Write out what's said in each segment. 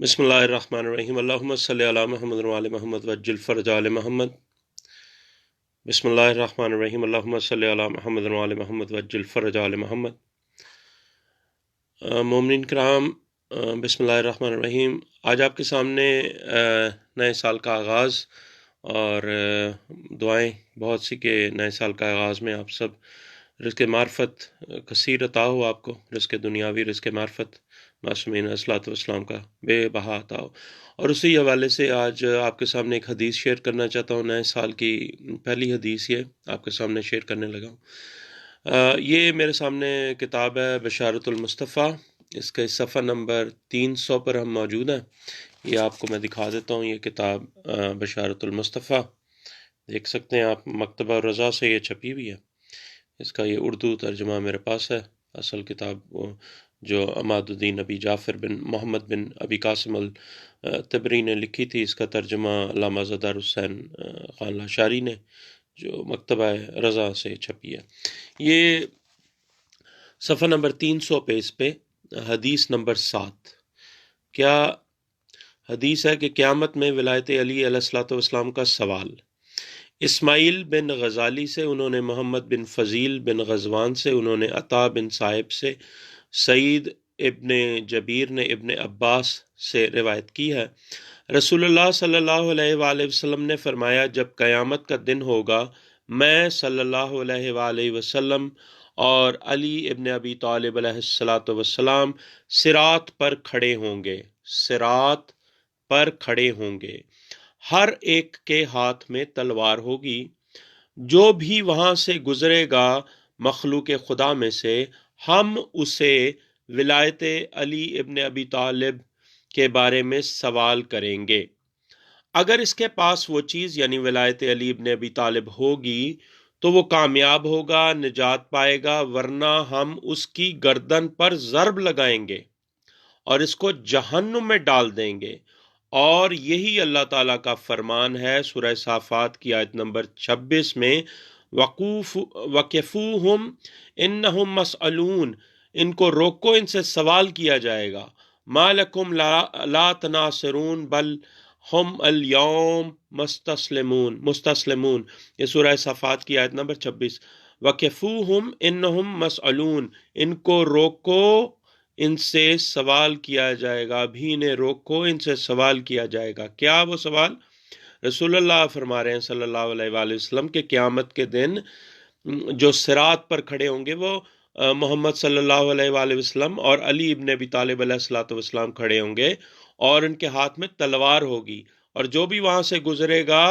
बिस्मिल्लाहिर्रहमानिर्रहीम अल्लाहुम्मा सल्लि अला मुहम्मद व आलि मुहम्मद वज्जिल फरज आलि मुहम्मद। बिस्मिल्लाहिर्रहमानिर्रहीम अल्लाहुम्मा सल्लि अला मुहम्मद व आलि मुहम्मद वज्जिल फरज आलि मुहम्मद। मोमिनीन किराम, बिस्मिल्लाहिर्रहमानिर्रहीम। आज आपके सामने नए साल का आगाज़ और दुआएं बहुत सी के नए साल का आगाज़ में आप सब रिज़्क़ मार्फत कसीर अता हो, आपको रिज़्क़ दुनियावी रिज़्क़ मार्फत मासूमीन अलैहिस्सलातु वस्सलाम का बेबहा अता हो। और उसी हवाले से आज आपके सामने एक हदीस शेयर करना चाहता हूँ। नए साल की पहली हदीस ये आपके सामने शेयर करने लगा हूँ। ये मेरे सामने किताब है बशारतुल मुस्तफ़ा। इसका सफ़ा नंबर 300 पर हम मौजूद हैं। ये आपको मैं दिखा देता हूँ। ये किताब बशारतुल मुस्तफ़ा देख सकते हैं आप, मकतबा रज़ा से ये छपी हुई है। इसका ये उर्दू तर्जुमा मेरे पास है। असल किताब जो अमादुद्दीन अबी जाफ़र बिन मोहम्मद बिन अबी कासिम अल तबरी ने लिखी थी, इसका तर्जुमा अल्लामा ज़दार हुसैन ख़ान लाशारी ने, जो मकतबा रज़ा से छपी है। ये सफ़ा नंबर 300 पे इस पे हदीस नंबर 7 क्या हदीस है कि क़यामत में विलायत अली अलैहिस्सलातु वस्सलाम का सवाल। इस्माइल बिन गज़ाली से उन्होंने मोहम्मद बिन फ़ज़ील बिन ग़ज़वान से उन्होंने अता बिन साहिब से सईद इब्ने जबीर ने इब्ने अब्बास से रिवायत की है। रसूलुल्लाह सल्लल्लाहु अलैहि वसल्लम ने फरमाया, जब क़यामत का दिन होगा मैं सल्लल्लाहु अलैहि वसल्लम और अली इब्ने अबी तालिब अलैहिस्सलातु वस्सलाम सिरात पर खड़े होंगे। सिरात पर खड़े होंगे, हर एक के हाथ में तलवार होगी। जो भी वहां से गुजरेगा मखलूक खुदा में से, हम उसे विलायत अली इब्ने अबी तालिब के बारे में सवाल करेंगे। अगर इसके पास वो चीज़ यानी विलायत अली इब्ने अबी तालिब होगी तो वो कामयाब होगा, निजात पाएगा, वरना हम उसकी गर्दन पर ज़र्ब लगाएंगे और इसको जहन्नुम में डाल देंगे। और यही अल्लाह ताला का फरमान है सूरह साफ़ात की आयत नंबर 26 में, वक़िफ़ूहुम इन्नहुम मसअलून, इनको रोको, इनसे सवाल किया जाएगा। मालकुम ला तनासिरून बल हम अल यौम मुस्तस्लिमून। ये सूरह साफ़ात की आयत नंबर 26। वक़िफ़ूहुम इन्नहुम मसअलून, इनको रोको, इनसे सवाल किया जाएगा। अभी इन्हें रोको, इनसे सवाल किया जाएगा। क्या वो सवाल? रसूलुल्लाह फरमा रहे हैं सल्लल्लाहु अलैहि वसल्लम के क़यामत के दिन जो सिरात पर खड़े होंगे वो मोहम्मद सल्लल्लाहु अलैहि वसल्लम और अली इब्ने अबी तालिब अलैहिस्सलातु वस्सलाम खड़े होंगे और उनके हाथ में तलवार होगी। और जो भी वहां से गुजरेगा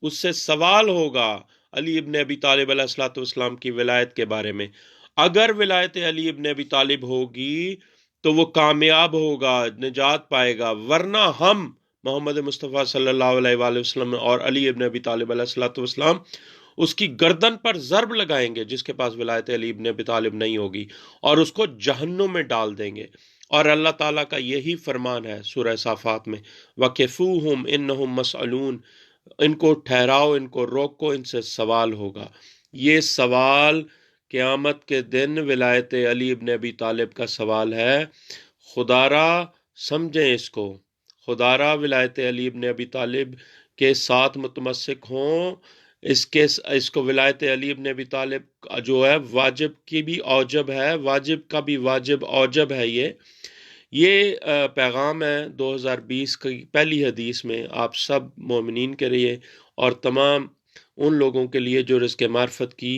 उससे सवाल होगा अली इब्ने अबी तालिब अलैहिस्सलातु वस्सलाम की विलायत के बारे में। अगर विलायत अली इब्ने अबी तालिब होगी तो वो कामयाब होगा, निजात पाएगा, वरना हम मोहम्मद मुस्तफ़ा सल्लल्लाहु अलैहि वसल्लम और अली इब्ने अबी तालिब अलैहिस्सलातु वस्सलाम उसकी गर्दन पर ज़र्ब लगाएंगे जिसके पास विलायत अली इब्ने अबी तालिब नहीं होगी, और उसको जहन्नुम में डाल देंगे। और अल्लाह ताला का यही फरमान है सूरह साफ़ात में, वक़िफ़ूहुम इन्नहुम मसअलून, इनको ठहराओ, इनको रोको, इनसे सवाल होगा। ये सवाल क़यामत के दिन विलायत अली इब्ने अबी तालिब का सवाल है। खुदारा समझें इसको, खुदारा विलायत अली इब्ने अबी तालिब के साथ मुतमस्सिक हों। इसको विलायत अली इब्ने अबी तालिब जो है वाजिब की भी औजब है, वाजिब का भी वाजिब औजब है। ये पैगाम है 2020 की पहली हदीस में आप सब मोमिनीन के लिए और तमाम उन लोगों के लिए जो रिज़्क़ मार्फत की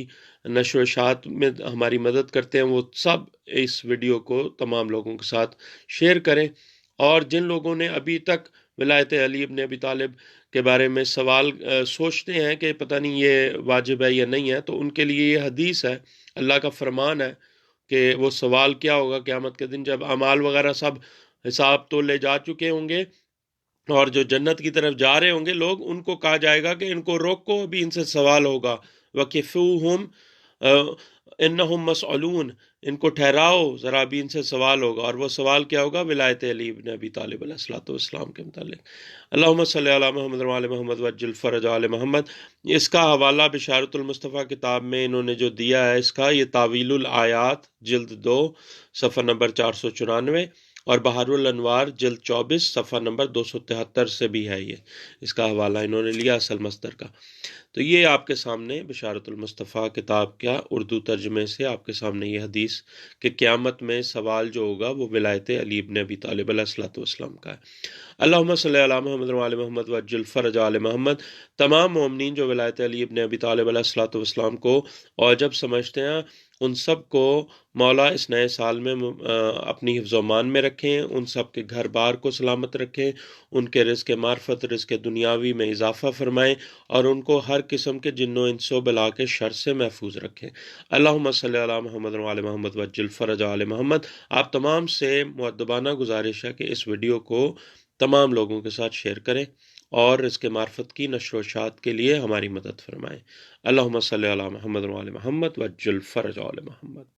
नशर इशात में हमारी मदद करते हैं। वो सब इस वीडियो को तमाम लोगों के साथ शेयर करें। और जिन लोगों ने अभी तक विलायत अली इब्ने अबी तालिब के बारे में सवाल सोचते हैं कि पता नहीं ये वाजिब है या नहीं है, तो उनके लिए ये हदीस है, अल्लाह का फरमान है कि वो सवाल क्या होगा क़यामत के दिन, जब अमाल वगैरह सब हिसाब तो ले जा चुके होंगे और जो जन्नत की तरफ जा रहे होंगे लोग, उनको कहा जाएगा कि इनको रोको, अभी इनसे सवाल होगा। वक़िफ़ूहुम इन्नहुम मसअलून, इनको ठहराओ ज़रा, अभी इनसे सवाल होगा। और वो सवाल क्या होगा? विलायत अली इब्ने अबी तालिब अलैहिस्सलातु वस्सलाम के मुतालिक। अल्लाहुम्मा सल्लि अला मुहम्मद व आलि मुहम्मद वज्जिल फरज आलि मुहम्मद। इसका हवाला बिशारतुल मुस्तफ़ा किताब में इन्होंने जो दिया है, इसका ये तावीलुल आयात जिल्द 2 सफ़ा नंबर 494 اور بہار الانوار جلد 24 صفحہ نمبر 273 سے بھی ہے یہ، اس کا حوالہ انہوں نے لیا اصل مصدر کا۔ تو یہ آپ کے سامنے بشارت المصطفیٰ کتاب کیا اردو ترجمے سے آپ کے سامنے یہ حدیث کہ قیامت میں سوال جو ہوگا وہ ولایت علی ابن ابی طالب علیہ الصلوۃ والسلام کا ہے۔ اللہم صلی علی محمد وعلی محمد وعجل فرج آل محمد۔ تمام مومنین جو ولایت علی ابن ابی طالب علیہ الصلوۃ والسلام کو اوجب سمجھتے ہیں، ان سب کو مولا اس نئے سال میں اپنی حفظ و امان میں رکھیں، ان سب کے گھر بار کو سلامت رکھیں، ان کے رزق معرفت رزق دنیاوی میں اضافہ فرمائیں، اور ان کو ہر قسم کے جن و انس و بلا کے شر سے محفوظ رکھیں۔ اللہم صلی علی محمد وعلی محمد وعجل فرج آل محمد۔ آپ تمام سے مؤدبانہ گزارش ہے کہ اس ویڈیو کو تمام لوگوں کے ساتھ شیئر کریں اور اس کے معرفت کی نشر و اشاعت کے لیے ہماری مدد فرمائیں۔ اللہم صلی علی محمد وعلی محمد وعجل فرج آل محمد۔